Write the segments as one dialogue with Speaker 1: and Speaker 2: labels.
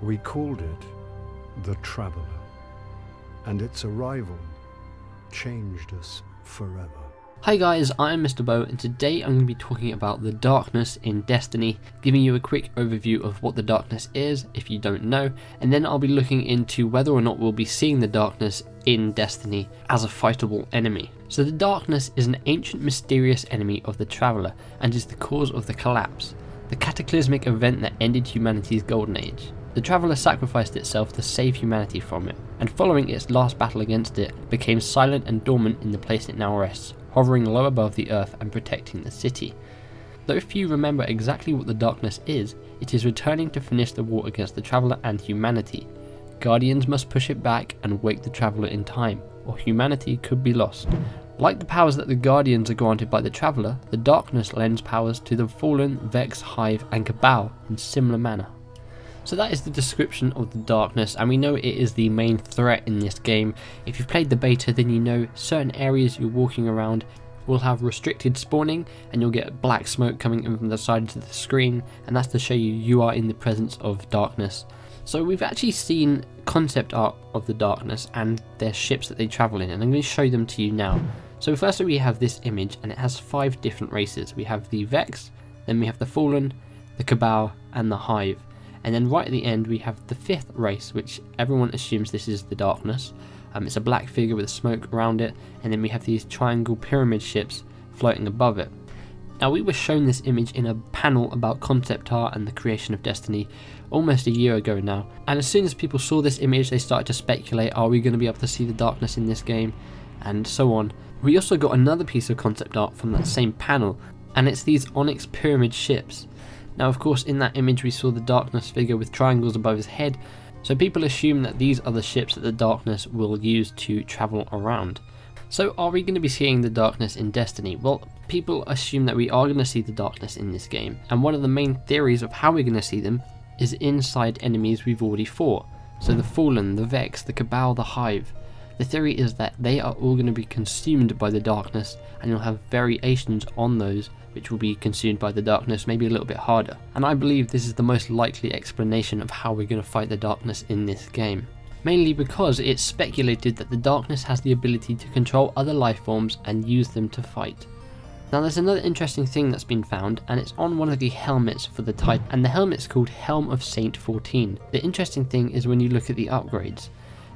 Speaker 1: We called it the Traveler, and its arrival changed us forever.
Speaker 2: Hi guys, I'm MisterBo, and today I'm going to be talking about the darkness in Destiny, giving you a quick overview of what the darkness is if you don't know, and then I'll be looking into whether or not we'll be seeing the darkness in Destiny as a fightable enemy. So the darkness is an ancient mysterious enemy of the Traveler and is the cause of the collapse, the cataclysmic event that ended humanity's golden age. The Traveler sacrificed itself to save humanity from it, and following its last battle against it, became silent and dormant in the place it now rests, hovering low above the earth and protecting the city. Though if you remember exactly what the darkness is, it is returning to finish the war against the Traveler and humanity. Guardians must push it back and wake the Traveler in time, or humanity could be lost. Like the powers that the Guardians are granted by the Traveler, the darkness lends powers to the Fallen, Vex, Hive and Cabal in similar manner. So that is the description of the darkness, and we know it is the main threat in this game. If you've played the beta, then you know certain areas you're walking around will have restricted spawning, and you'll get black smoke coming in from the sides of the screen, and that's to show you are in the presence of darkness. So we've actually seen concept art of the darkness and their ships that they travel in, and I'm going to show them to you now. So firstly we have this image, and it has 5 different races. We have the Vex, then we have the Fallen, the Cabal and the Hive. And then right at the end we have the 5th race, which everyone assumes this is the darkness. It's a black figure with smoke around it, and then we have these triangle pyramid ships floating above it. Now we were shown this image in a panel about concept art and the creation of Destiny almost a year ago now, and as soon as people saw this image they started to speculate, are we going to be able to see the darkness in this game, and so on. We also got another piece of concept art from that same panel, and it's these onyx pyramid ships. Now of course in that image we saw the darkness figure with triangles above his head, so people assume that these are the ships that the darkness will use to travel around. So are we going to be seeing the darkness in Destiny? Well, people assume that we are going to see the darkness in this game, and one of the main theories of how we're going to see them is inside enemies we've already fought. So the Fallen, the Vex, the Cabal, the Hive. The theory is that they are all going to be consumed by the darkness, and you'll have variations on those which will be consumed by the darkness, maybe a little bit harder. And I believe this is the most likely explanation of how we're going to fight the darkness in this game. Mainly because it's speculated that the darkness has the ability to control other life forms and use them to fight. Now there's another interesting thing that's been found, and it's on one of the helmets for the Titan, and the helmet's called Helm of Saint 14. The interesting thing is when you look at the upgrades.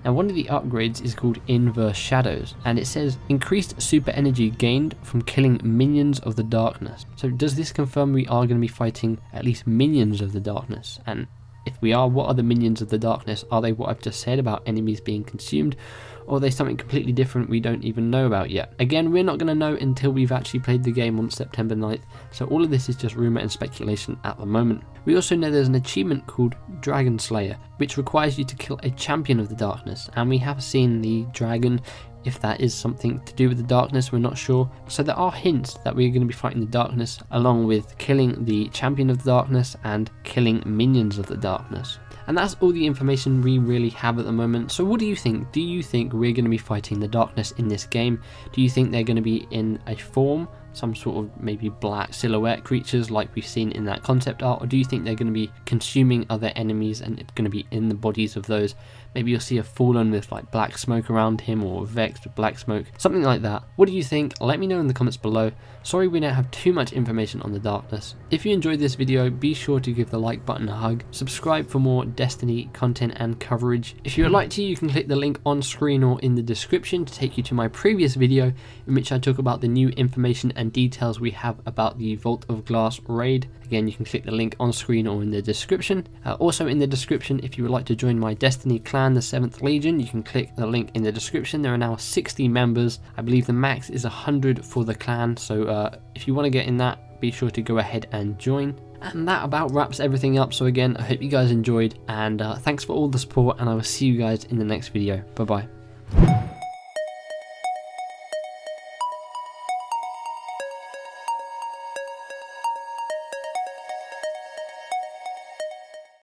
Speaker 2: Now one of the upgrades is called Inverse Shadows, and it says increased super energy gained from killing minions of the darkness. So does this confirm we are going to be fighting at least minions of the darkness? And if we are, what are the minions of the darkness? Are they what I've just said about enemies being consumed, or are they something completely different we don't even know about yet? Again, we're not going to know until we've actually played the game on September 9th, so all of this is just rumour and speculation at the moment. We also know there's an achievement called Dragon Slayer, which requires you to kill a champion of the darkness, and we have seen the dragon. If that is something to do with the darkness, we're not sure. So there are hints that we're going to be fighting the darkness, along with killing the champion of the darkness and killing minions of the darkness. And that's all the information we really have at the moment. So what do you think? Do you think we're going to be fighting the darkness in this game? Do you think they're going to be in a form, some sort of maybe black silhouette creatures like we've seen in that concept art, or do you think they're going to be consuming other enemies and it's going to be in the bodies of those? Maybe you'll see a Fallen with like black smoke around him, or a Vex with black smoke, something like that. What do you think? Let me know in the comments below. Sorry we don't have too much information on the darkness. If you enjoyed this video, be sure to give the like button a hug, subscribe for more Destiny content and coverage. If you would like to, you can click the link on screen or in the description to take you to my previous video in which I talk about the new information and details we have about the Vault of Glass raid. Again, you can click the link on screen or in the description. Also in the description, if you would like to join my Destiny clan, the 7th Legion, you can click the link in the description. There are now 60 members. I believe the max is 100 for the clan, so if you want to get in that, be sure to go ahead and join. And that about wraps everything up. So again, I hope you guys enjoyed, and thanks for all the support, and I will see you guys in the next video. Bye bye.